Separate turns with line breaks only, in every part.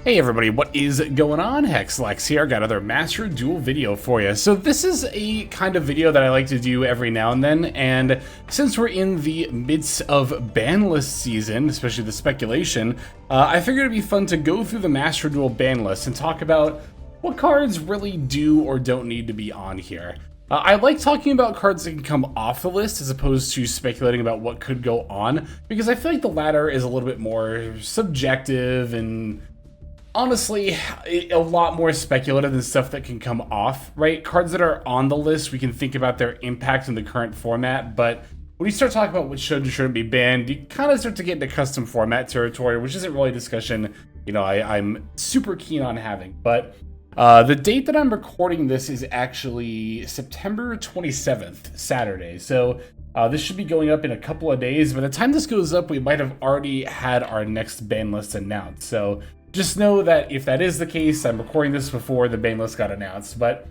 Hey everybody, what is going on? Hexlex here, got another Master Duel video for you. So this is a kind of video that I like to do every now and then, and since we're in the midst of ban list season, especially the speculation, I figured it'd be fun to go through the Master Duel ban list and talk about what cards really do or don't need to be on here. I like talking about cards that can come off the list as opposed to speculating about what could go on, because I feel like the latter is a little bit more subjective and honestly, a lot more speculative than stuff that can come off, right? Cards that are on the list, we can think about their impact in the current format, but when you start talking about what should and shouldn't be banned, you kind of start to get into custom format territory, which isn't really a discussion, I'm super keen on having. But the date that I'm recording this is actually September 27th, Saturday. So this should be going up in a couple of days. By the time this goes up, we might have already had our next ban list announced. So just know that if that is the case, I'm recording this before the ban list got announced, but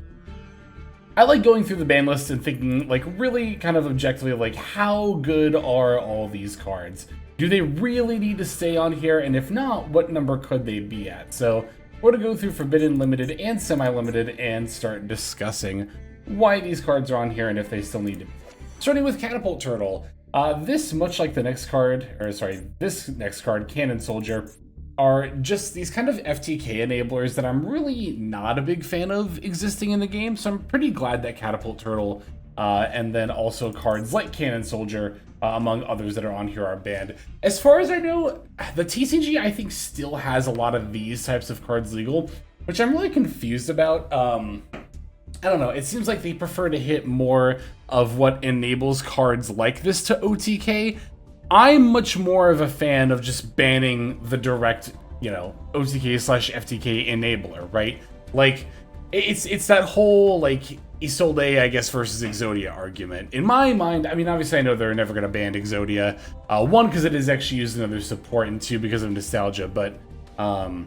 I like going through the ban list and thinking, like, really kind of objectively, like, how good are all these cards? Do they really need to stay on here? And if not, what number could they be at? So we're going to go through Forbidden, Limited, and Semi-Limited and start discussing why these cards are on here and if they still need to be. Starting with Catapult Turtle. This, much like the next card, this next card, Cannon Soldier, are just these kind of FTK enablers that I'm really not a big fan of existing in the game, so I'm pretty glad that Catapult Turtle and then also cards like Cannon Soldier, among others that are on here, are banned. As far as I know, the TCG I think still has a lot of these types of cards legal, which I'm really confused about. I don't know, it seems like they prefer to hit more of what enables cards like this to OTK. I'm much more of a fan of just banning the direct, OTK/FTK enabler, right? Like, it's that whole, like, Isolde, I guess, versus Exodia argument. In my mind, I mean, obviously I know they're never going to ban Exodia. One, because it is actually used in other support, and two, because of nostalgia, but, in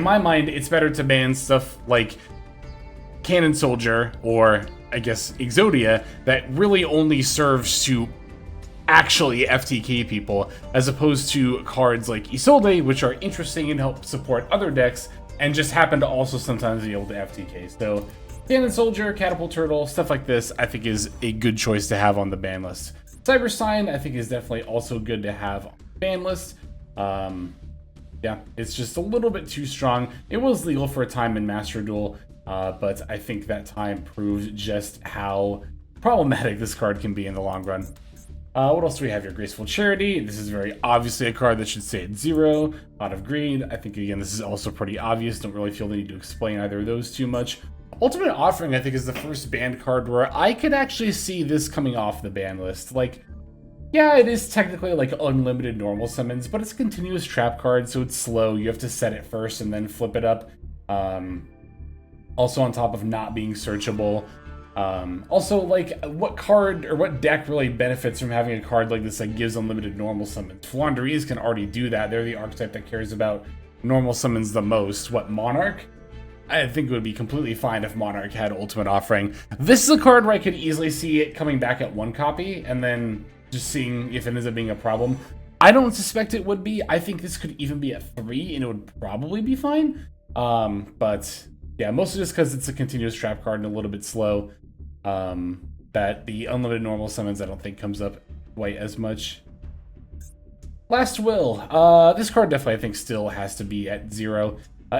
my mind, it's better to ban stuff like Cannon Soldier, or, I guess, Exodia, that really only serves to actually FTK people, as opposed to cards like Isolde, which are interesting and help support other decks, and just happen to also sometimes be able to FTK. So Cannon Soldier, Catapult Turtle, stuff like this, I think is a good choice to have on the ban list. Cyber Sign, I think, is definitely also good to have on the ban list. Yeah, it's just a little bit too strong. It was legal for a time in Master Duel, but I think that time proved just how problematic this card can be in the long run. What else do we have here? Graceful Charity. This is very obviously a card that should stay at 0. Pot of Greed. I think, again, this is also pretty obvious. Don't really feel the need to explain either of those too much. Ultimate Offering, I think, is the first banned card where I could actually see this coming off the ban list. Like, yeah, it is technically like unlimited normal summons, but it's a continuous trap card, so it's slow. You have to set it first and then flip it up. Also on top of not being searchable. Also, like, what card or what deck really benefits from having a card like this that gives unlimited normal summons? Flandreese can already do that. They're the archetype that cares about normal summons the most. What, Monarch? I think it would be completely fine if Monarch had Ultimate Offering. This is a card where I could easily see it coming back at 1 copy and then just seeing if it ends up being a problem. I don't suspect it would be. I think this could even be at 3 and it would probably be fine. But yeah, mostly just because it's a continuous trap card and a little bit slow. That the unlimited normal summons I don't think comes up quite as much. Last Will. This card definitely, I think, still has to be at 0.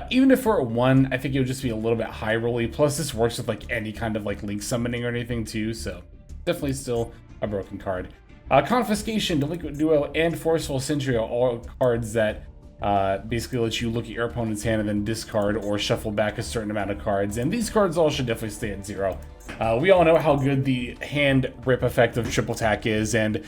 Even if we're at 1, I think it would just be a little bit high rolly. Plus, this works with like any kind of like link summoning or anything too, so definitely still a broken card. Confiscation, Delinquent Duo, and Forceful Sentry are all cards that basically let you look at your opponent's hand and then discard or shuffle back a certain amount of cards, and these cards all should definitely stay at 0. We all know how good the hand rip effect of Triple Tack is, and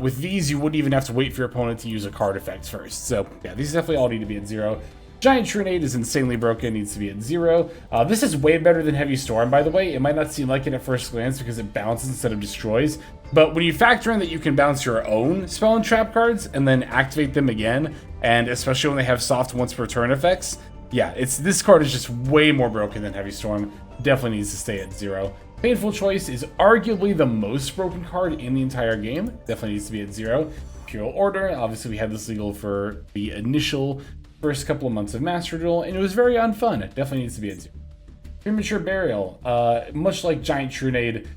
with these you wouldn't even have to wait for your opponent to use a card effect first. So yeah, these definitely all need to be at 0. Giant Trunade is insanely broken, needs to be at 0. This is way better than Heavy Storm, by the way. It might not seem like it at first glance because it bounces instead of destroys, but when you factor in that you can bounce your own spell and trap cards and then activate them again, and especially when they have soft once per turn effects, yeah, this card is just way more broken than Heavy Storm. Definitely needs to stay at 0. Painful Choice is arguably the most broken card in the entire game. Definitely needs to be at 0. Imperial Order, obviously we had this legal for the initial first couple of months of Master Duel, and it was very unfun. It definitely needs to be at 0. Premature Burial, much like Giant Trunade,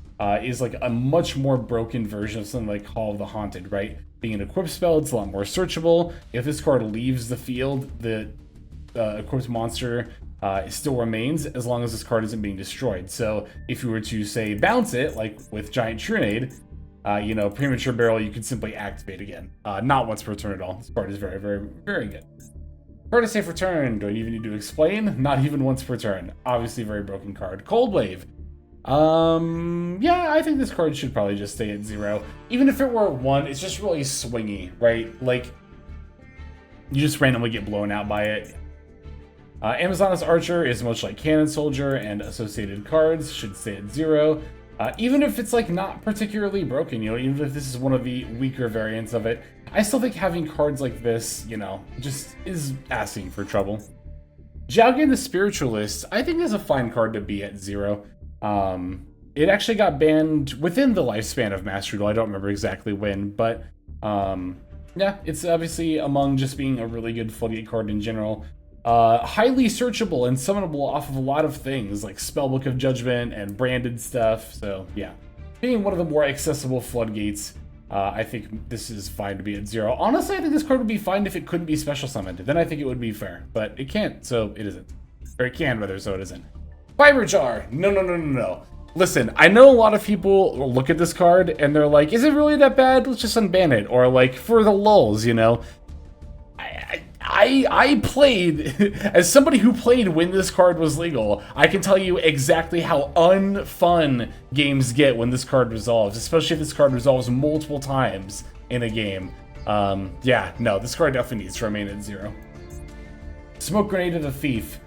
is like a much more broken version of something like Hall of the Haunted, right? Being an equipped spell, it's a lot more searchable. If this card leaves the field, the equipped monster still remains as long as this card isn't being destroyed. So if you were to, say, bounce it, like with Giant Trunade, you know, Premature Burial, you could simply activate again. Not once per turn at all. This card is very, very, very good. Card of Safe Return, do I even need to explain? Not even once per turn. Obviously, very broken card. Cold Wave. Yeah, I think this card should probably just stay at 0. Even if it were 1, it's just really swingy, right? Like, you just randomly get blown out by it. Amazoness Archer is much like Cannon Soldier and associated cards, should stay at 0. Even if it's like not particularly broken, you know, even if this is one of the weaker variants of it, I still think having cards like this, you know, just is asking for trouble. Xiaogan the Spiritualist, I think is a fine card to be at 0. It actually got banned within the lifespan of Master Duel. I don't remember exactly when, but yeah, it's obviously among just being a really good floodgate card in general. Highly searchable and summonable off of a lot of things like Spellbook of Judgment and branded stuff. So yeah, being one of the more accessible floodgates, I think this is fine to be at 0. Honestly, I think this card would be fine if it couldn't be special summoned. Then I think it would be fair, but it can't, so it isn't. Or it can, rather, so it isn't. Fiber Jar! No. Listen, I know a lot of people look at this card and they're like, is it really that bad? Let's just unban it. Or like, for the lulz, you know? I played, as somebody who played when this card was legal, I can tell you exactly how unfun games get when this card resolves, especially if this card resolves multiple times in a game. Yeah, no, this card definitely needs to remain at 0. Smoke Grenade of the Thief.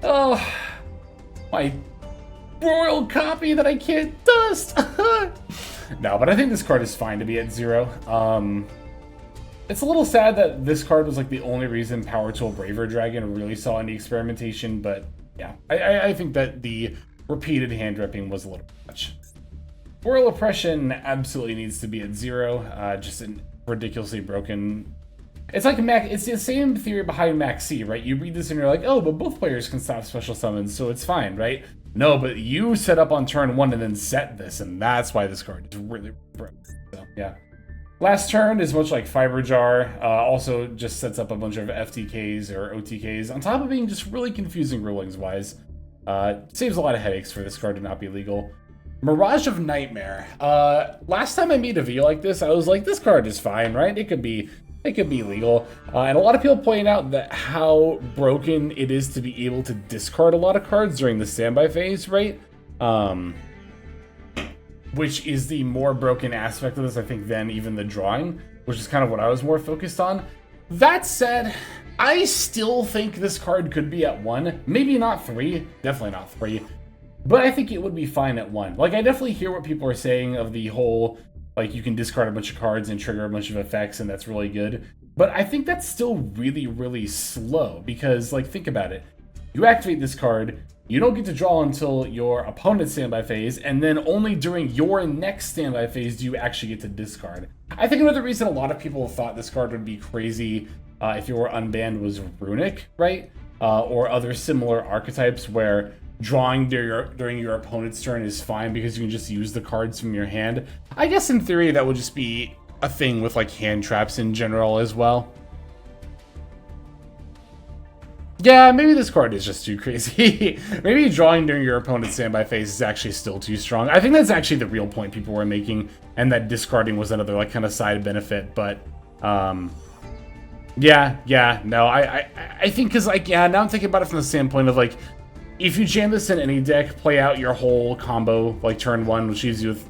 Oh, my royal copy that I can't dust. No, but I think this card is fine to be at 0. It's a little sad that this card was like the only reason Power Tool Braver Dragon really saw any experimentation, but yeah, I think that the repeated hand ripping was a little much. Royal Oppression absolutely needs to be at 0, just a ridiculously broken. It's like it's the same theory behind Max C, right? You read this and you're like, oh, but both players can stop special summons, so it's fine, right? No, but you set up on turn 1 and then set this, and that's why this card is really broken. So yeah. Last Turn is much like Fiber Jar, also just sets up a bunch of FTKs or OTKs, on top of being just really confusing rulings-wise. Saves a lot of headaches for this card to not be legal. Mirage of Nightmare. Last time I made a video like this, I was like, this card is fine, right? It could be legal. And a lot of people pointed out that how broken it is to be able to discard a lot of cards during the standby phase, right? Which is the more broken aspect of this, I think, than even the drawing, which is kind of what I was more focused on. That said, I still think this card could be at 1. Maybe not 3. Definitely not 3. But I think it would be fine at 1. Like, I definitely hear what people are saying of the whole, like, you can discard a bunch of cards and trigger a bunch of effects, and that's really good. But I think that's still really, really slow, because, like, think about it. You activate this card, you don't get to draw until your opponent's standby phase, and then only during your next standby phase do you actually get to discard. I think another reason a lot of people thought this card would be crazy if it were unbanned was Runic, right? Or other similar archetypes where drawing during your opponent's turn is fine because you can just use the cards from your hand. I guess in theory that would just be a thing with like hand traps in general as well. Yeah, maybe this card is just too crazy. Maybe drawing during your opponent's standby phase is actually still too strong. I think that's actually the real point people were making, and that discarding was another like kind of side benefit. But yeah, no, I think because like now I'm thinking about it from the standpoint of like if you jam this in any deck, play out your whole combo like turn 1, which leaves you with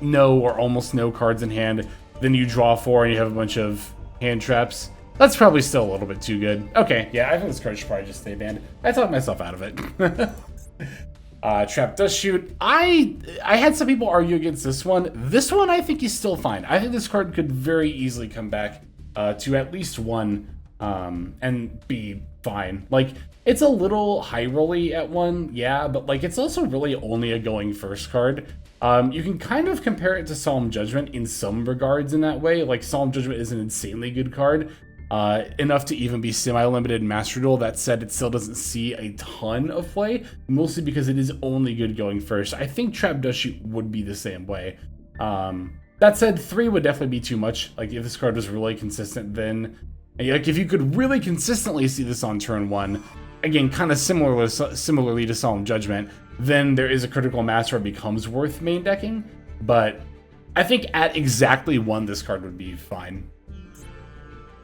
no or almost no cards in hand, then you draw 4 and you have a bunch of hand traps. That's probably still a little bit too good. Okay, yeah, I think this card should probably just stay banned. I talked myself out of it. Trap Dust Shoot. I had some people argue against this one. This one I think is still fine. I think this card could very easily come back to at least 1 and be fine. Like, it's a little high rolly at 1, yeah, but like it's also really only a going first card. You can kind of compare it to Solemn Judgment in some regards in that way. Like, Solemn Judgment is an insanely good card, enough to even be semi-limited in Master Duel. That said, it still doesn't see a ton of play, mostly because it is only good going first. I think Trap Does Shoot would be the same way. That said, 3 would definitely be too much. Like, if this card was really consistent, then... Like, if you could really consistently see this on turn 1, again, kind of similarly to Solemn Judgment, then there is a critical mass where it becomes worth main decking. But I think at exactly 1, this card would be fine.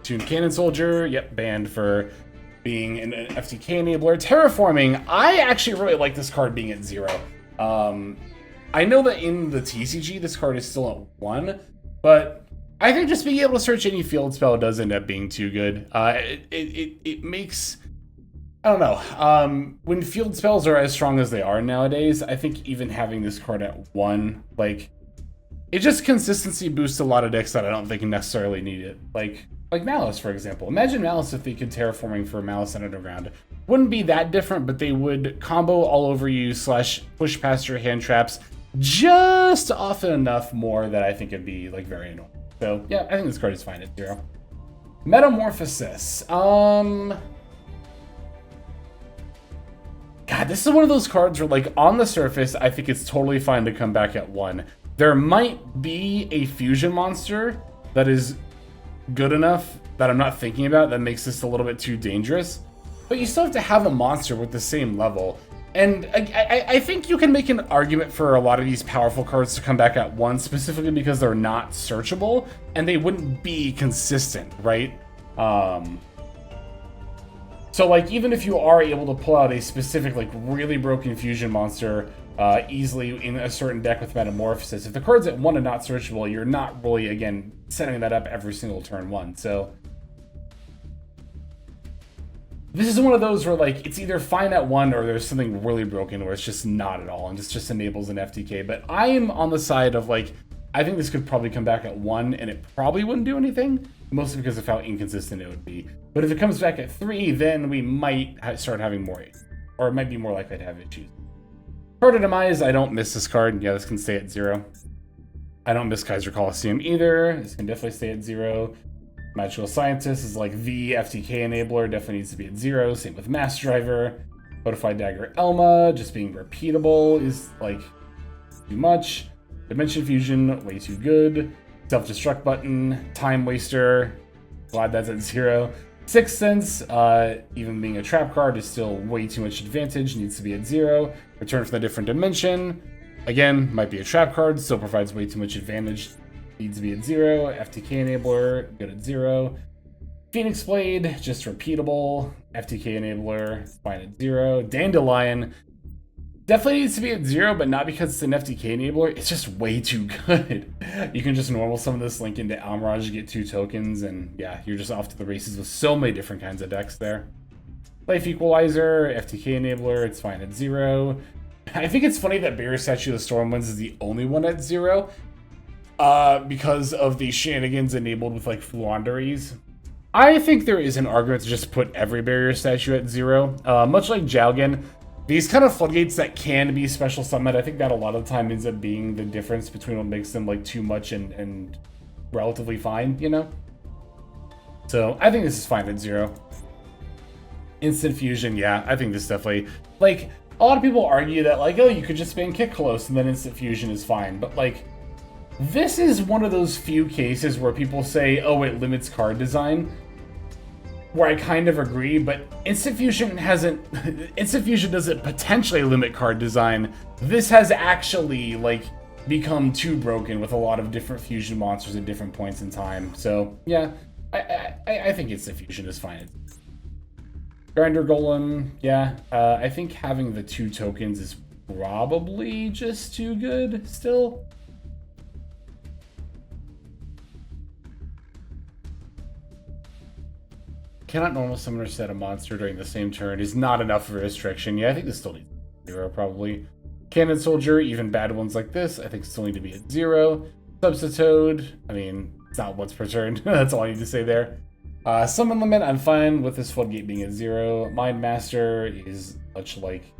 Tuned Cannon Soldier, yep, banned for being an FTK enabler. Terraforming, I actually really like this card being at 0. I know that in the TCG, this card is still at 1, but I think just being able to search any field spell does end up being too good. It makes... I don't know. When field spells are as strong as they are nowadays, I think even having this card at 1, like, it just consistency boosts a lot of decks that I don't think necessarily need it. Like Malice, for example. Imagine Malice if they could terraforming for Malice and Underground. Wouldn't be that different, but they would combo all over you / push past your hand traps just often enough more that I think it'd be like very annoying. So yeah, I think this card is fine at 0. Metamorphosis. God, this is one of those cards where, like, on the surface, I think it's totally fine to come back at 1. There might be a fusion monster that is good enough that I'm not thinking about that makes this a little bit too dangerous, but you still have to have a monster with the same level. And I think you can make an argument for a lot of these powerful cards to come back at 1, specifically because they're not searchable and they wouldn't be consistent, right? So, like, even if you are able to pull out a specific, like, really broken fusion monster easily in a certain deck with Metamorphosis, if the card's at 1 and not searchable, you're not really, again, setting that up every single turn 1. So this is one of those where, like, it's either fine at 1 or there's something really broken where it's just not at all and it just enables an FTK. But I am on the side of, like, I think this could probably come back at 1 and it probably wouldn't do anything, mostly because of how inconsistent it would be. But if it comes back at 3, then we might start having more, or it might be more likely to have issues. Card of Demise, I don't miss this card. Yeah, this can stay at 0. I don't miss Kaiser Coliseum either. This can definitely stay at 0. Magical Scientist is like the FTK enabler, definitely needs to be at 0. Same with Mass Driver. Codified Dagger Elma, just being repeatable is like too much. Dimension Fusion, way too good. Self-Destruct button, Time Waster, glad that's at 0. Sixth Sense, even being a trap card, is still way too much advantage, needs to be at 0. Return from a Different Dimension, again, might be a trap card, still provides way too much advantage, needs to be at 0. FTK enabler, good at 0. Phoenix Blade, just repeatable. FTK enabler, fine at 0. Dandelion, definitely needs to be at 0, but not because it's an FTK enabler. It's just way too good. You can just normal some of this, link into Almirage, get 2 tokens, and yeah, you're just off to the races with so many different kinds of decks there. Life Equalizer, FTK enabler, it's fine at 0. I think it's funny that Barrier Statue of the Stormwinds is the only one at 0, because of the shenanigans enabled with, like, Fluanderies. I think there is an argument to just put every Barrier Statue at 0. Much like Jalgan, these kind of floodgates that can be special summoned, I think that a lot of the time ends up being the difference between what makes them, like, too much and relatively fine, you know? So I think this is fine at 0. Instant Fusion, yeah, I think this definitely, like, a lot of people argue that, like, oh, you could just ban Kick Close and then Instant Fusion is fine, but, like, this is one of those few cases where people say, oh, it limits card design, where I kind of agree, but Instant Fusion doesn't potentially limit card design. This has actually, like, become too broken with a lot of different fusion monsters at different points in time. So yeah, I think Instant Fusion is fine. Grinder Golem, yeah, I think having the 2 tokens is probably just too good still. Cannot normal summon or set a monster during the same turn is not enough of a restriction. Yeah, I think this still needs 0 probably. Cannon Soldier, even bad ones like this, I think still need to be at 0. Substitute, I mean, it's not once per turn. That's all I need to say there. Summon Limit, I'm fine with this floodgate being at 0. Mind Master is much like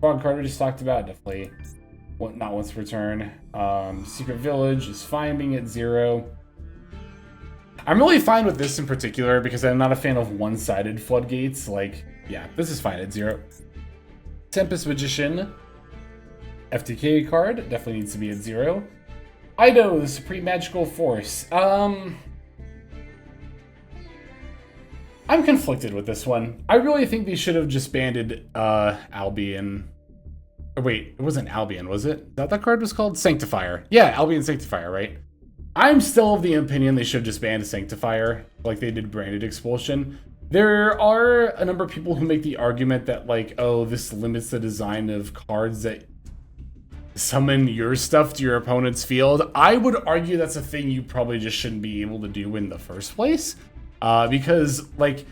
Frog Carter just talked about, definitely not once per turn. Secret Village is fine being at 0. I'm really fine with this in particular because I'm not a fan of one-sided floodgates. Like, yeah, this is fine at 0. Tempest Magician, FTK card, definitely needs to be at 0. Ido, the Supreme Magical Force. I'm conflicted with this one. I really think they should have just banded Albion. Or wait, it wasn't Albion, was it? Is that the card was called? Sanctifier. Yeah, Albion Sanctifier, right? I'm still of the opinion they should have just banned Sanctifier, like they did Branded Expulsion. There are a number of people who make the argument that, like, oh, this limits the design of cards that summon your stuff to your opponent's field. I would argue that's a thing you probably just shouldn't be able to do in the first place. Because, like,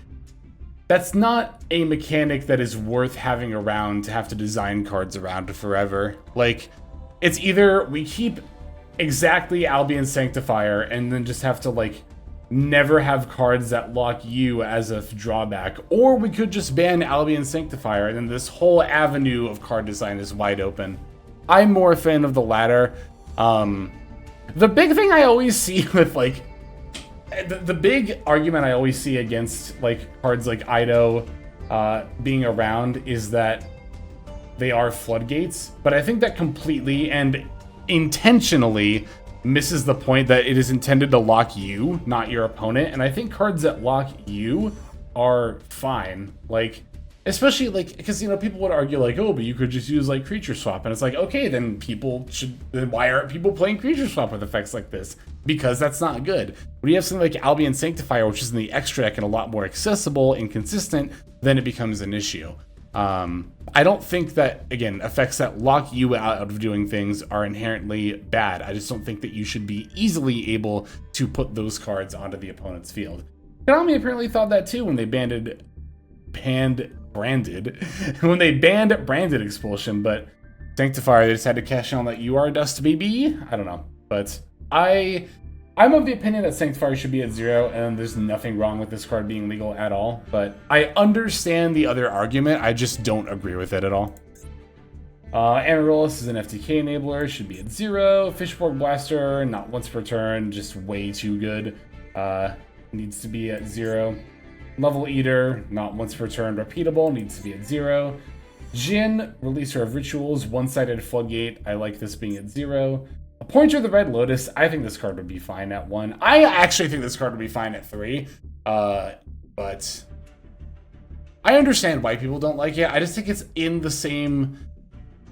that's not a mechanic that is worth having around to have to design cards around forever. Like, it's either we keep exactly Albion Sanctifier and then just have to, like, never have cards that lock you as a drawback, or we could just ban Albion Sanctifier and then this whole avenue of card design is wide open. I'm more a fan of the latter. The big thing I always see with, like, the big argument I always see against, like, cards like Ido being around is that they are floodgates, but I think that completely and intentionally misses the point that it is intended to lock you, not your opponent. And I think cards that lock you are fine. Like, especially, like, because, you know, people would argue, like, oh, but you could just use, like, creature swap. And it's like, okay, then why aren't people playing creature swap with effects like this? Because that's not good. When you have something like Albion Sanctifier, which is in the extra deck and a lot more accessible and consistent, then it becomes an issue. I don't think that, again, effects that lock you out of doing things are inherently bad. I just don't think that you should be easily able to put those cards onto the opponent's field. Konami apparently thought that too when they banned Branded Expulsion, but Sanctifier, they just had to cash in on that you are dust, baby. I don't know, but I'm of the opinion that Sanctifier should be at 0, and there's nothing wrong with this card being legal at all, but I understand the other argument, I just don't agree with it at all. Amaryllis is an FTK enabler, should be at 0. Fishborg Blaster, not once per turn, just way too good. Needs to be at 0. Level Eater, not once per turn, repeatable, needs to be at 0. Jin, releaser of rituals, one-sided floodgate, I like this being at 0. Pointer the Red Lotus, I think this card would be fine at 1. I actually think this card would be fine at 3. But I understand why people don't like it. I just think it's in the same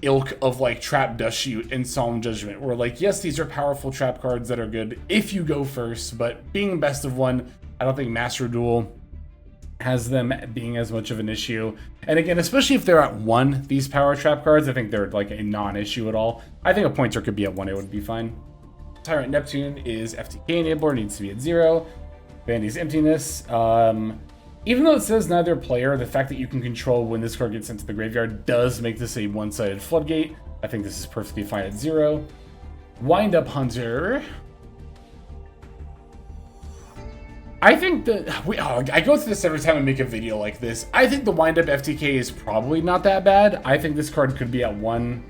ilk of, like, Trap Dust Shoot and Solemn Judgment, where, like, yes, these are powerful trap cards that are good if you go first, but being best of 1, I don't think Master Duel has them being as much of an issue. And again, especially if they're at 1, these power trap cards, I think they're, like, a non-issue at all. I think a pointer could be at 1, it would be fine. Tyrant Neptune is FTK enabler, needs to be at 0. Vandy's Emptiness. Even though it says neither player, the fact that you can control when this card gets sent to the graveyard does make this a one-sided floodgate. I think this is perfectly fine at 0. Wind Up Hunter. I think that I go through this every time I make a video like this. I think the Wind Up FTK is probably not that bad. I think this card could be at 1.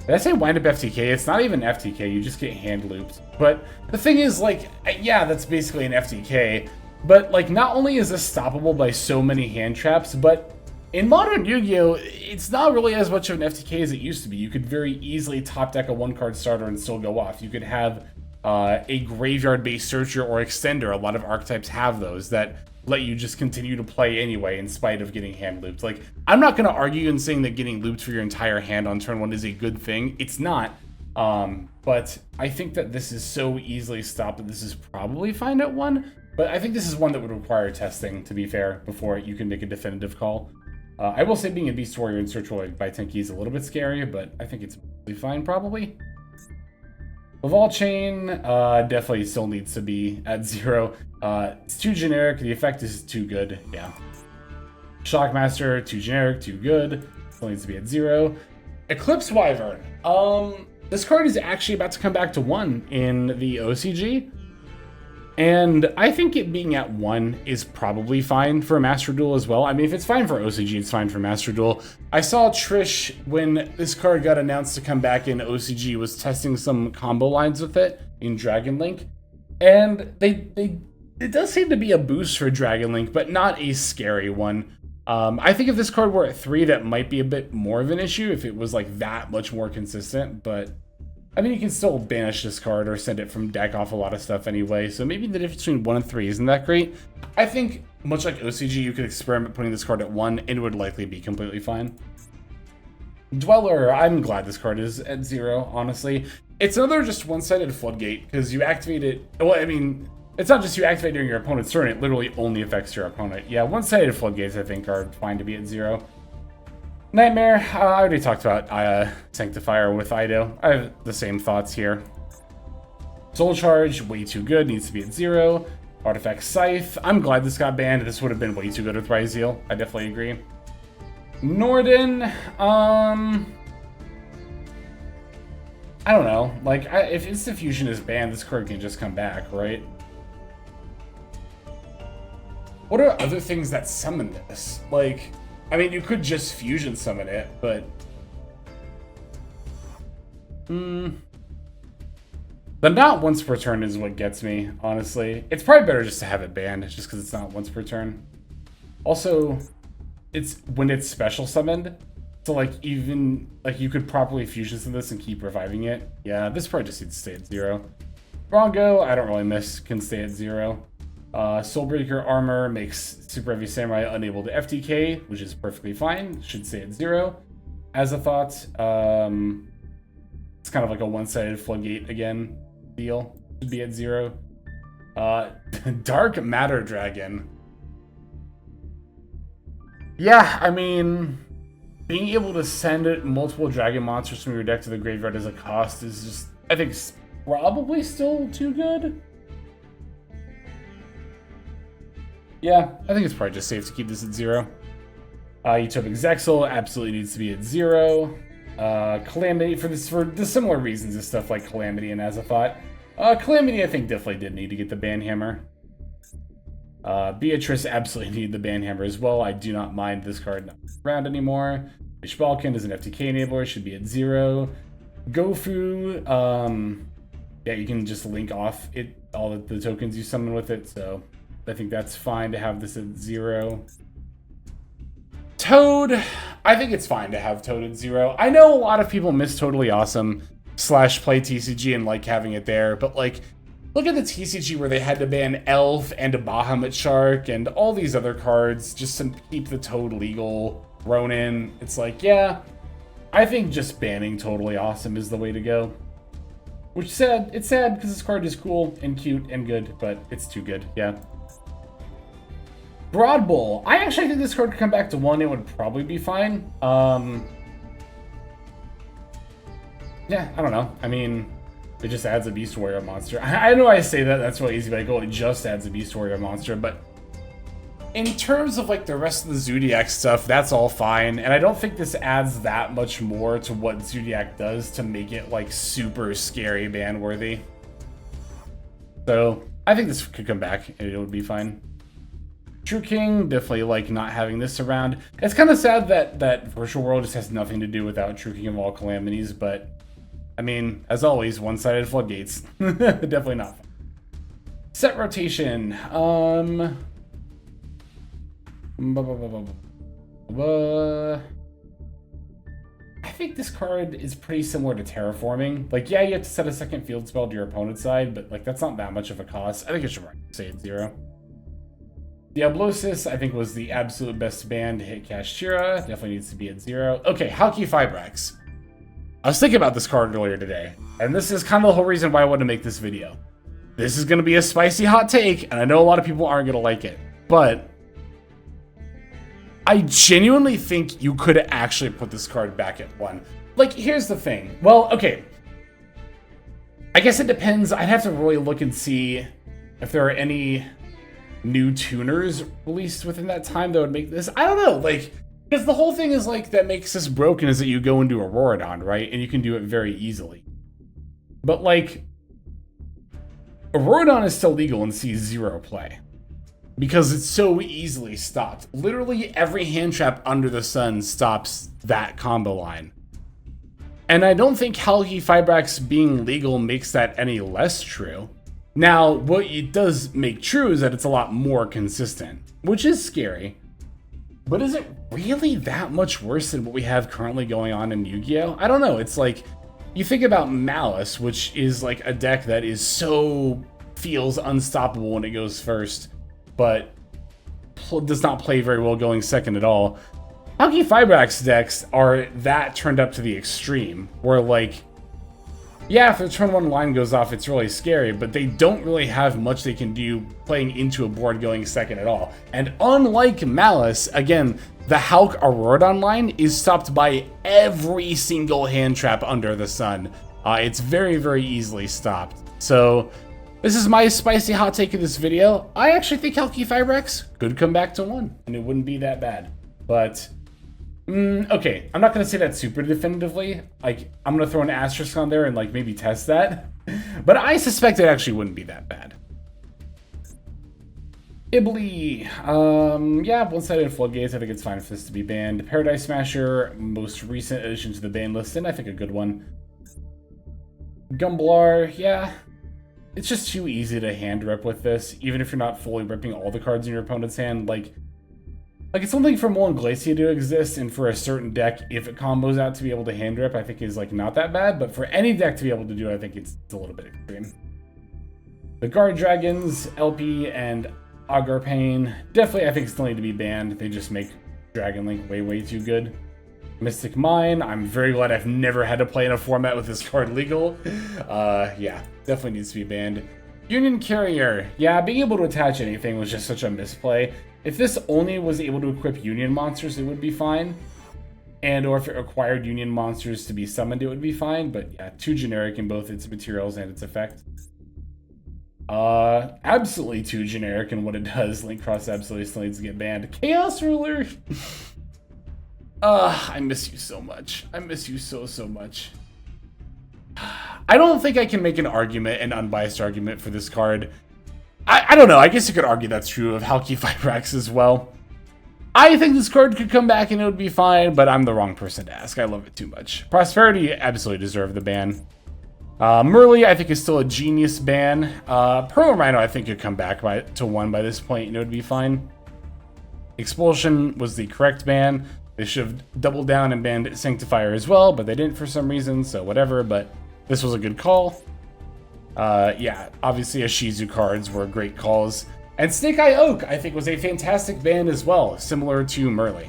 Did I say Wind Up FTK? It's not even FTK, you just get hand looped. But the thing is, like, yeah, that's basically an FTK. But, like, not only is this stoppable by so many hand traps, but in modern Yu-Gi-Oh, it's not really as much of an FTK as it used to be. You could very easily top deck a 1-card starter and still go off. You could have a graveyard-based searcher or extender. A lot of archetypes have those that let you just continue to play anyway in spite of getting hand looped. Like, I'm not going to argue in saying that getting looped for your entire hand on turn 1 is a good thing. It's not. But I think that this is so easily stopped that this is probably fine at 1. But I think this is one that would require testing, to be fair, before you can make a definitive call. I will say being a Beast Warrior in Search Warrior by Tenki is a little bit scary, but I think it's fine, probably. Laval Chain definitely still needs to be at 0. It's too generic. The effect is too good. Yeah. Shockmaster, too generic, too good. Still needs to be at 0. Eclipse Wyvern. This card is actually about to come back to 1 in the OCG. And I think it being at 1 is probably fine for Master Duel as well. I mean, if it's fine for OCG, it's fine for Master Duel. I saw Trish, when this card got announced to come back in OCG, was testing some combo lines with it in Dragon Link. And it does seem to be a boost for Dragon Link, but not a scary one. I think if this card were at 3, that might be a bit more of an issue if it was like that much more consistent, but I mean, you can still banish this card or send it from deck off a lot of stuff anyway, so maybe the difference between 1 and 3 isn't that great. I think, much like OCG, you could experiment putting this card at 1, and it would likely be completely fine. Dweller, I'm glad this card is at 0, honestly. It's another just one-sided floodgate, because you activate it, well, I mean, it's not just you activate during your opponent's turn, it literally only affects your opponent. Yeah, one-sided floodgates, I think, are fine to be at 0. Nightmare, I already talked about Sanctifier with Ido. I have the same thoughts here. Soul Charge, way too good, needs to be at 0. Artifact Scythe, I'm glad this got banned. This would have been way too good with Ryzeal. I definitely agree. Norden, I don't know. Like, if Instant Fusion is banned, this card can just come back, right? What are other things that summon this? Like, I mean, you could just Fusion summon it, but... The not once per turn is what gets me, honestly. It's probably better just to have it banned, just because it's not once per turn. Also, it's when it's special summoned, so like even like you could properly fusion summon this and keep reviving it. Yeah, this probably just needs to stay at 0. Rongo, I don't really miss, can stay at 0. Soulbreaker Armor makes Super Heavy Samurai unable to FTK, which is perfectly fine. Should stay at 0. As a thought, it's kind of like a one-sided floodgate again deal. Should be at 0. Dark Matter Dragon. Yeah, I mean, being able to send multiple dragon monsters from your deck to the graveyard as a cost is just, I think, probably still too good. Yeah, I think it's probably just safe to keep this at 0. Utopic Zexal absolutely needs to be at 0. Calamity, for the similar reasons as stuff like Calamity and Azathoth. Calamity, I think, definitely did need to get the Banhammer. Beatrice absolutely needed the Banhammer as well. I do not mind this card not around anymore. Ishbalkin is an FTK enabler, should be at 0. Gofu, yeah, you can just link off all the tokens you summon with it, so I think that's fine to have this at 0. Toad, I think it's fine to have Toad at 0. I know a lot of people miss Totally Awesome / play TCG and like having it there, but like, look at the TCG where they had to ban Elf and a Bahamut Shark and all these other cards just to keep the Toad legal. Ronin, it's like, yeah, I think just banning Totally Awesome is the way to go. Which sad, it's sad because this card is cool and cute and good, but it's too good, yeah. Broad Bull. I actually think this card could come back to 1. It would probably be fine. Yeah, I don't know. I mean, it just adds a Beast Warrior monster. I know I say that, that's really easy, but I go, it just adds a Beast Warrior monster. But in terms of like the rest of the Zodiac stuff, that's all fine. And I don't think this adds that much more to what Zodiac does to make it like super scary ban worthy. So I think this could come back and it would be fine. True King, definitely like not having this around. It's kind of sad that Virtual World just has nothing to do without True King of all calamities, but I mean, as always, one-sided floodgates. Definitely not fun. Set rotation. I think this card is pretty similar to Terraforming. Like, yeah, you have to set a second field spell to your opponent's side, but like that's not that much of a cost. I think it should stay at 0. Diablosis, I think, was the absolute best ban to hit Kashtira. Definitely needs to be at 0. Okay, Halki Fibrax. I was thinking about this card earlier today, and this is kind of the whole reason why I wanted to make this video. This is going to be a spicy hot take, and I know a lot of people aren't going to like it, but I genuinely think you could actually put this card back at 1. Like, here's the thing. Well, okay. I guess it depends. I'd have to really look and see if there are any new tuners released within that time that would make this. I don't know, like, because the whole thing is like that makes this broken is that you go into Auroradon, right? And you can do it very easily. But like, Auroradon is still legal and sees 0 play because it's so easily stopped. Literally every hand trap under the sun stops that combo line. And I don't think Halki Fibrax being legal makes that any less true. Now, what it does make true is that it's a lot more consistent, which is scary. But is it really that much worse than what we have currently going on in Yu-Gi-Oh? I don't know. It's like, you think about Malice, which is like a deck that is feels unstoppable when it goes first, but does not play very well going second at all. Alki Fibrax decks are that turned up to the extreme, where like, yeah, if the turn 1 line goes off, it's really scary, but they don't really have much they can do playing into a board going second at all. And unlike Malice, again, the Hulk Auroradon line is stopped by every single hand trap under the sun. It's very, very easily stopped. So, this is my spicy hot take of this video. I actually think Alki Fibrax could come back to 1, and it wouldn't be that bad. But okay, I'm not going to say that super definitively. Like, I'm going to throw an asterisk on there and, like, maybe test that. But I suspect it actually wouldn't be that bad. Ibly. Yeah, one-sided floodgates. I think it's fine for this to be banned. Paradise Smasher, most recent addition to the ban list, and I think a good one. Gumblar, yeah. It's just too easy to hand rip with this, even if you're not fully ripping all the cards in your opponent's hand. Like it's something for Molten Glacier to exist, and for a certain deck, if it combos out to be able to hand rip, I think is like not that bad. But for any deck to be able to do it, I think it's a little bit extreme. The Guard Dragons, LP, and Agarpain, definitely I think still need to be banned. They just make Dragon Link way, way too good. Mystic Mine, I'm very glad I've never had to play in a format with this card legal. Yeah, definitely needs to be banned. Union Carrier, yeah, being able to attach anything was just such a misplay. If this only was able to equip Union monsters, it would be fine. Or if it required Union monsters to be summoned, it would be fine. But yeah, too generic in both its materials and its effect. Absolutely too generic in what it does. Link Cross absolutely still needs to get banned. Chaos Ruler! I miss you so much. I miss you so, so much. I don't think I can make an argument, an unbiased argument for this card. I don't know, I guess you could argue that's true of Alki Fibrax as well. I think this card could come back and it would be fine, but I'm the wrong person to ask. I love it too much. Prosperity absolutely deserved the ban. Merly, I think, is still a genius ban. Pearl Rhino, I think, could come back to 1 by this point and it would be fine. Expulsion was the correct ban. They should have doubled down and banned Sanctifier as well, but they didn't for some reason, so whatever, but this was a good call. Yeah, obviously Ashizu cards were great calls. And Snake Eye Oak, I think, was a fantastic ban as well, similar to Merly.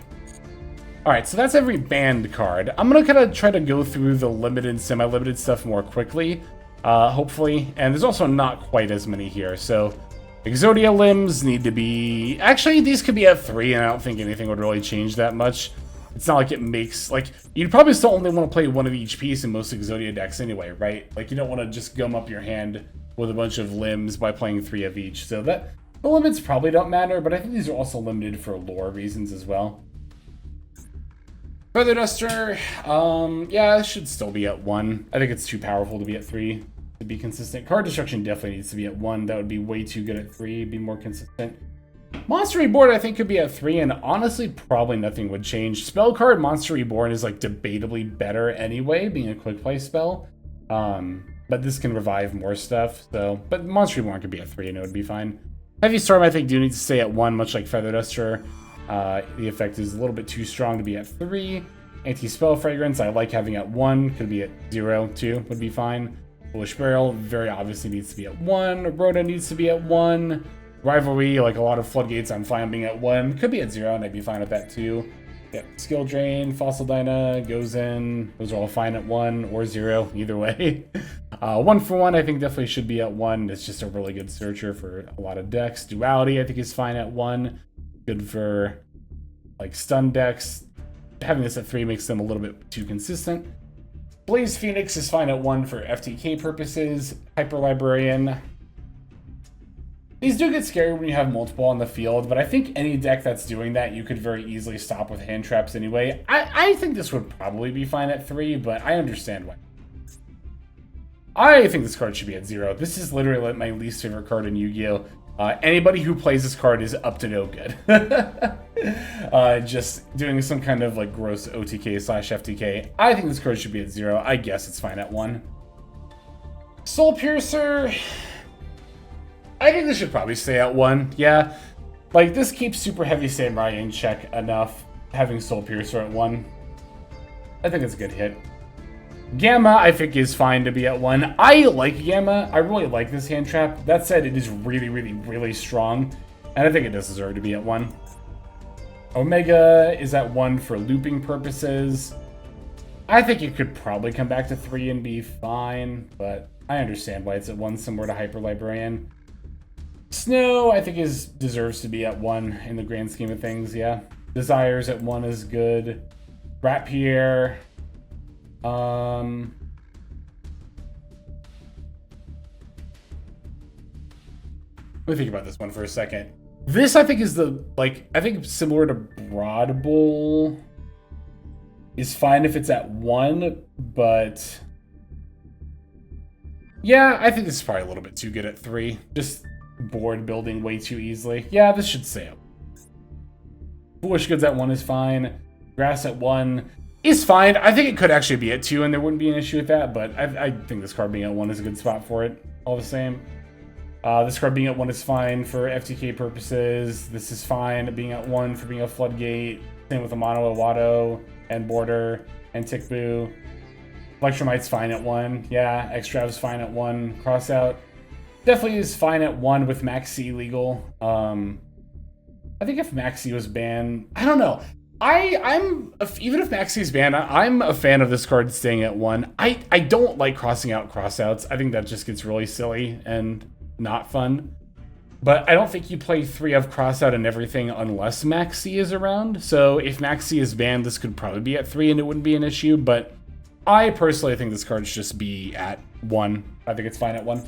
Alright, so that's every banned card. I'm gonna kind of try to go through the limited, semi-limited stuff more quickly, hopefully. And there's also not quite as many here, so Exodia limbs need to be... Actually, these could be at 3, and I don't think anything would really change that much. It's not like it makes... Like, you'd probably still only want to play 1 of each piece in most Exodia decks anyway, right? Like, you don't want to just gum up your hand with a bunch of limbs by playing 3 of each. So that... The limits probably don't matter, but I think these are also limited for lore reasons as well. Feather Duster, yeah, it should still be at 1. I think it's too powerful to be at 3 to be consistent. Card Destruction definitely needs to be at 1. That would be way too good at 3, be more consistent. Monster Reborn, I think, could be at 3, and honestly, probably nothing would change. Spell card Monster Reborn is, like, debatably better anyway, being a quick play spell. But this can revive more stuff, so... But Monster Reborn could be at 3, and it would be fine. Heavy Storm, I think, do need to stay at 1, much like Feather Duster. The effect is a little bit too strong to be at 3. Anti-Spell Fragrance, I like having at 1. Could be at 0, too, would be fine. Bullish Barrel, very obviously needs to be at 1. Rhoda needs to be at 1. Rivalry, like a lot of Floodgates, I'm fine being at 1. Could be at 0, and I'd be fine with that, too. Yeah, Skill Drain, Fossil Dyna, goes in. Those are all fine at 1 or 0, either way. 1 for 1, I think definitely should be at 1. It's just a really good searcher for a lot of decks. Duality, I think, is fine at 1. Good for, like, stun decks. Having this at 3 makes them a little bit too consistent. Blaze Phoenix is fine at 1 for FTK purposes. Hyper Librarian. These do get scary when you have multiple on the field, but I think any deck that's doing that, you could very easily stop with hand traps anyway. I think this would probably be fine at 3, but I understand why. I think this card should be at 0. This is literally my least favorite card in Yu-Gi-Oh! Anybody who plays this card is up to no good. Just doing some kind of like gross OTK/FTK. I think this card should be at 0. I guess it's fine at 1. Soul Piercer. I think this should probably stay at 1. Yeah. Like, this keeps Super Heavy Samurai in check enough, having Soul Piercer at 1. I think it's a good hit. Gamma, I think, is fine to be at 1. I like Gamma. I really like this hand trap. That said, it is really, really, really strong. And I think it does deserve to be at 1. Omega is at 1 for looping purposes. I think it could probably come back to 3 and be fine, but I understand why it's at 1, similar to Hyper Librarian. Snow, I think, deserves to be at 1 in the grand scheme of things, yeah. Desires at 1 is good. Rat Pierre. Let me think about this one for a second. This, I think, is the, like, I think similar to Broad Bull is fine if it's at 1, but yeah, I think this is probably a little bit too good at 3. Just board building way too easily. Yeah, this should stay up. Foolish Goods at 1 is fine. Grass at 1 is fine. I think it could actually be at 2 and there wouldn't be an issue with that, but I think this card being at 1 is a good spot for it, all the same. This card being at 1 is fine for FTK purposes. This is fine being at 1 for being a Floodgate. Same with Amano Iwado and Border and Tickboo. Electromite's fine at 1. Yeah, Extrav's fine at 1. Crossout definitely is fine at 1 with Maxi legal. I think if Maxi was banned, I don't know. Even if Maxi is banned, I'm a fan of this card staying at 1. I don't like crossing out crossouts. I think that just gets really silly and not fun. But I don't think you play 3 of crossout and everything unless Maxi is around. So if Maxi is banned, this could probably be at 3 and it wouldn't be an issue. But I personally think this card should just be at 1. I think it's fine at 1.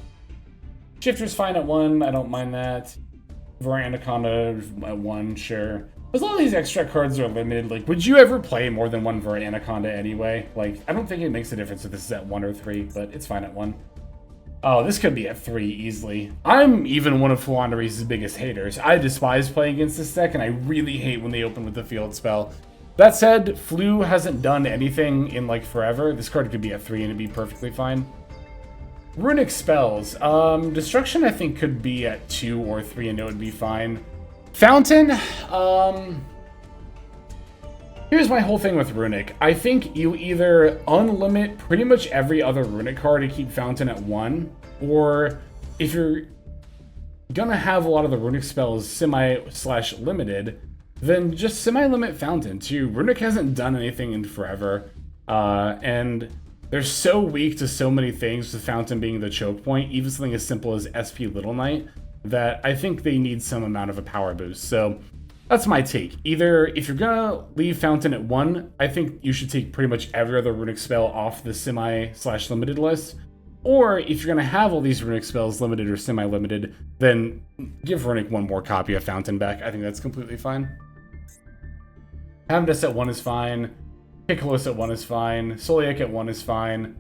Shifter's fine at 1. I don't mind that. Vora Anaconda at 1, sure. As long as these extra cards are limited, like, would you ever play more than 1 Vora Anaconda anyway? Like, I don't think it makes a difference if this is at 1 or 3, but it's fine at 1. Oh, this could be at 3 easily. I'm even one of Flandre's biggest haters. I despise playing against this deck, and I really hate when they open with the field spell. That said, Flu hasn't done anything in, like, forever. This card could be at 3 and it'd be perfectly fine. Runic Spells. Destruction, I think, could be at 2 or 3 and it would be fine. Fountain, here's my whole thing with Runic. I think you either unlimit pretty much every other Runic card to keep Fountain at 1, or if you're gonna have a lot of the Runic spells semi/limited, then just semi-limit Fountain too. Runic hasn't done anything in forever, and they're so weak to so many things, with Fountain being the choke point, even something as simple as SP Little Knight, that I think they need some amount of a power boost. So that's my take. Either, if you're gonna leave Fountain at 1, I think you should take pretty much every other Runic spell off the semi/limited list. Or if you're gonna have all these Runic spells limited or semi-limited, then give Runic 1 more copy of Fountain back. I think that's completely fine. Hamdus at 1 is fine. Piccolo's at 1 is fine. Soliak at 1 is fine.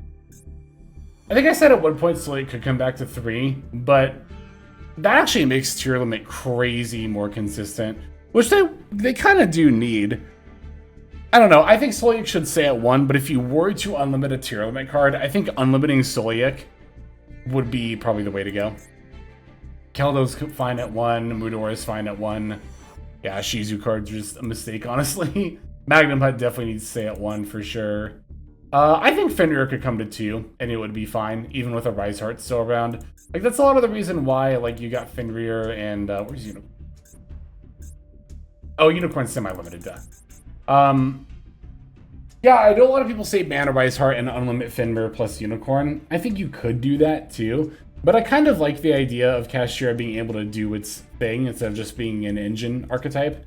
I think I said at one point Soliak could come back to 3, but that actually makes tier limit crazy more consistent, which they kind of do need. I don't know. I think Soliak should stay at 1, but if you were to unlimit a tier limit card, I think unlimiting Soliak would be probably the way to go. Keldo's fine at 1. Mudor is fine at 1. Yeah, Shizu card's just a mistake, honestly. Magnum Hut definitely needs to stay at 1 for sure. I think Fenrir could come to 2, and it would be fine, even with a Rise Heart still around. Like, that's a lot of the reason why, like, you got Fenrir and, where's Unicorn? Oh, Unicorn's semi-limited, duh. Yeah, I know a lot of people say ban a Rise Heart and unlimit Fenrir plus Unicorn. I think you could do that, too. But I kind of like the idea of Kashtira being able to do its thing instead of just being an engine archetype.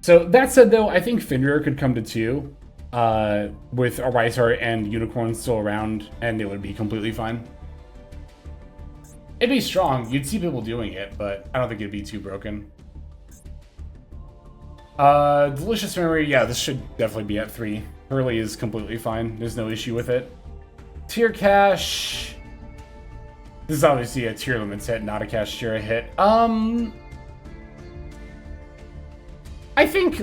So, that said, though, I think Fenrir could come to 2 with a Rise Heart and Unicorn still around, and it would be completely fine. It'd be strong. You'd see people doing it, but I don't think it'd be too broken. Delicious Memory, yeah, this should definitely be at 3. Hurley is completely fine. There's no issue with it. Tier Cash. This is obviously a tier limits hit, not a Kashtira hit. I think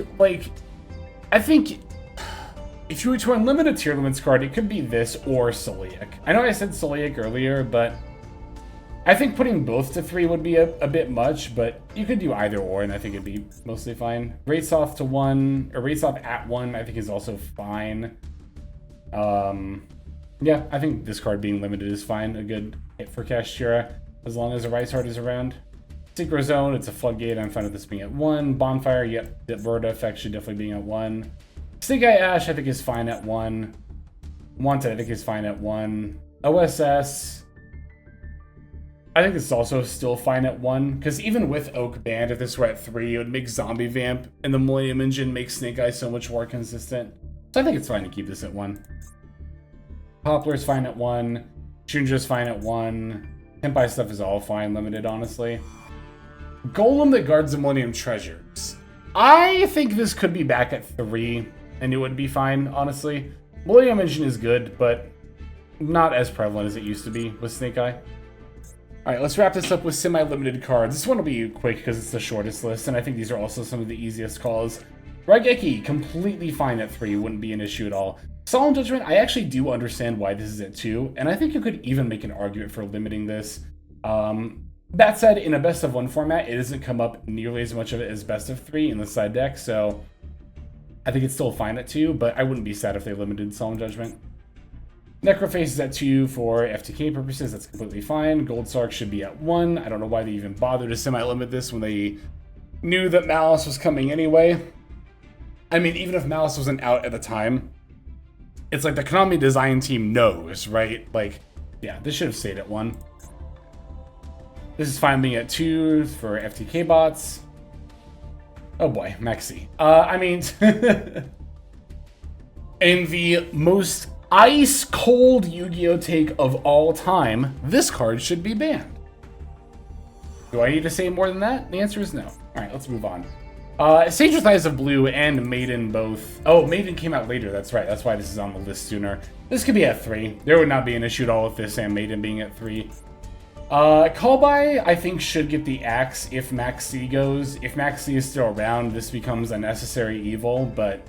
if you were to unlimit a tier limits card, it could be this or Soliak. I know I said Soliak earlier, but I think putting both to 3 would be a bit much, but you could do either or, and I think it'd be mostly fine. Rates off to 1, or rates off at 1, I think is also fine. Yeah, I think this card being limited is fine. A good hit for Kashtira, as long as the Rice Heart is around. Synchro Zone, it's a Floodgate. I'm fine with this being at 1. Bonfire, yep, the Verda effect should definitely being at 1. Snake Eye Ash, I think is fine at 1. Wanted, I think is fine at 1. OSS, I think it's also still fine at 1, because even with Oak Band, if this were at 3, it would make Zombie Vamp and the Millennium Engine make Snake Eye so much more consistent. So I think it's fine to keep this at 1. Poplar's fine at 1. Shunja's fine at 1. Tenpai stuff is all fine, limited, honestly. Golem that guards the Millennium Treasures. I think this could be back at 3, and it would be fine, honestly. Millennium Engine is good, but not as prevalent as it used to be with Snake Eye. Alright, let's wrap this up with semi-limited cards. This one will be quick because it's the shortest list, and I think these are also some of the easiest calls. Raigeki, completely fine at 3, wouldn't be an issue at all. Solemn Judgment, I actually do understand why this is at 2, and I think you could even make an argument for limiting this. That said, in a best of 1 format, it doesn't come up nearly as much of it as best of 3 in the side deck, so I think it's still fine at 2, but I wouldn't be sad if they limited Solemn Judgment. Necroface is at 2 for FTK purposes, that's completely fine. Gold Sark should be at 1. I don't know why they even bothered to semi-limit this when they knew that Malice was coming anyway. I mean, even if Malice wasn't out at the time, it's like the Konami design team knows, right? Like, yeah, this should have stayed at 1. This is fine being at 2 for FTK bots. Oh boy, Maxi. I mean, in the most ice-cold Yu-Gi-Oh! Take of all time, this card should be banned. Do I need to say more than that? The answer is no. Alright, let's move on. Sage with Eyes of Blue and Maiden both. Oh, Maiden came out later, that's right. That's why this is on the list sooner. This could be at 3. There would not be an issue at all with this and Maiden being at 3. Callby, I think, should get the axe if Maxi goes. If Maxi is still around, this becomes a necessary evil, but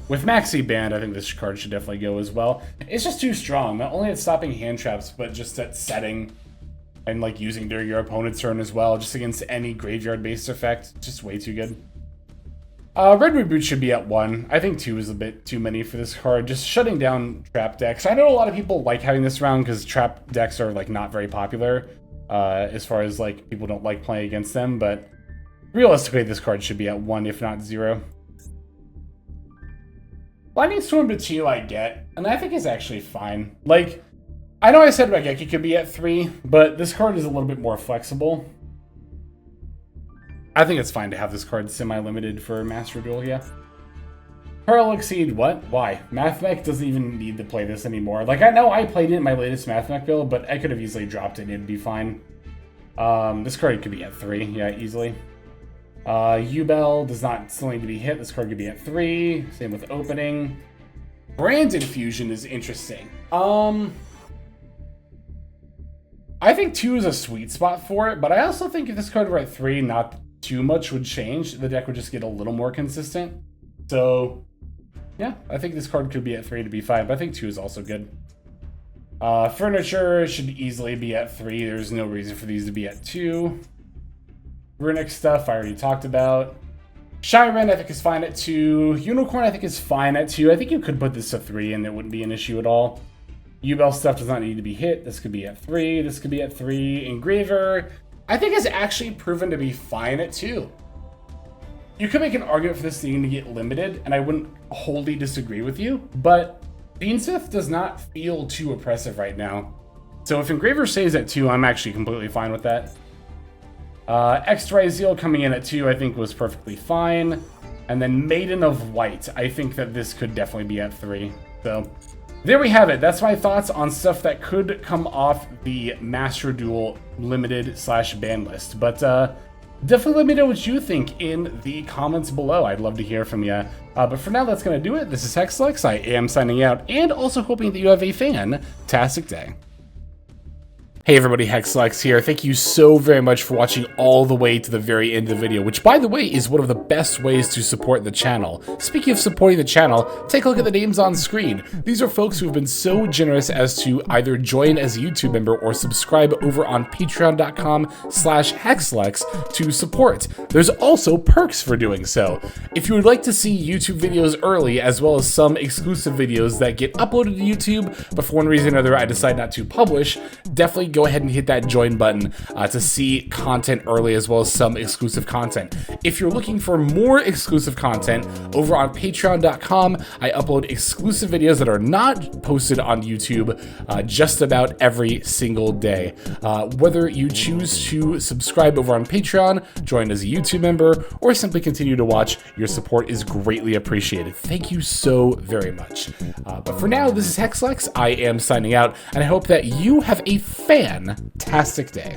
with Maxi banned, I think this card should definitely go as well. It's just too strong, not only at stopping hand traps, but just at setting and like using during your opponent's turn as well, just against any graveyard-based effect. Just way too good. Red Reboot should be at 1. I think 2 is a bit too many for this card. Just shutting down trap decks. I know a lot of people like having this around because trap decks are like not very popular as far as like people don't like playing against them, but realistically this card should be at 1 if not 0. Lightning Storm to 2 I get, and I think is actually fine. Like, I know I said Raigeki could be at 3, but this card is a little bit more flexible. I think it's fine to have this card semi-limited for Master Duel, yeah. Pearl Exceed, what? Why? Mathmech doesn't even need to play this anymore. Like, I know I played it in my latest Mathmech build, but I could have easily dropped it and it'd be fine. This card could be at 3, yeah, easily. Ubel does not still need to be hit. This card could be at 3. Same with Opening. Branded Fusion is interesting. I think 2 is a sweet spot for it, but I also think if this card were at 3, not too much would change. The deck would just get a little more consistent. So, yeah, I think this card could be at 3 to be fine, but I think 2 is also good. Furniture should easily be at 3. There's no reason for these to be at 2. Runic stuff I already talked about. Shyren I think is fine at 2. Unicorn I think is fine at 2. I think you could put this to 3 and it wouldn't be an issue at all. Ubel stuff does not need to be hit. This could be at 3. This could be at 3. Engraver, I think is actually proven to be fine at 2. You could make an argument for this thing to get limited, and I wouldn't wholly disagrey with you, but Beansmith does not feel too oppressive right now. So if Engraver stays at 2, I'm actually completely fine with that. Extra Zeal coming in at 2 I think was perfectly fine. And then Maiden of White, I think that this could definitely be at 3. So there we have it. That's my thoughts on stuff that could come off the Master Duel limited / ban list. But definitely let me know what you think in the comments below. I'd love to hear from you. But for now, that's going to do it. This is Hexlex. I am signing out and also hoping that you have a fantastic day. Hey everybody, Hexlex here. Thank you so very much for watching all the way to the very end of the video, which by the way is one of the best ways to support the channel. Speaking of supporting the channel, take a look at the names on screen. These are folks who have been so generous as to either join as a YouTube member or subscribe over on patreon.com/Hexlex to support. There's also perks for doing so. If you would like to see YouTube videos early, as well as some exclusive videos that get uploaded to YouTube, but for one reason or another I decide not to publish, definitely go ahead and hit that join button to see content early, as well as some exclusive content. If you're looking for more exclusive content, over on patreon.com, I upload exclusive videos that are not posted on YouTube just about every single day. Whether you choose to subscribe over on Patreon, join as a YouTube member, or simply continue to watch, your support is greatly appreciated. Thank you so very much. But for now, this is Hexlex. I am signing out, and I hope that you have a fantastic day.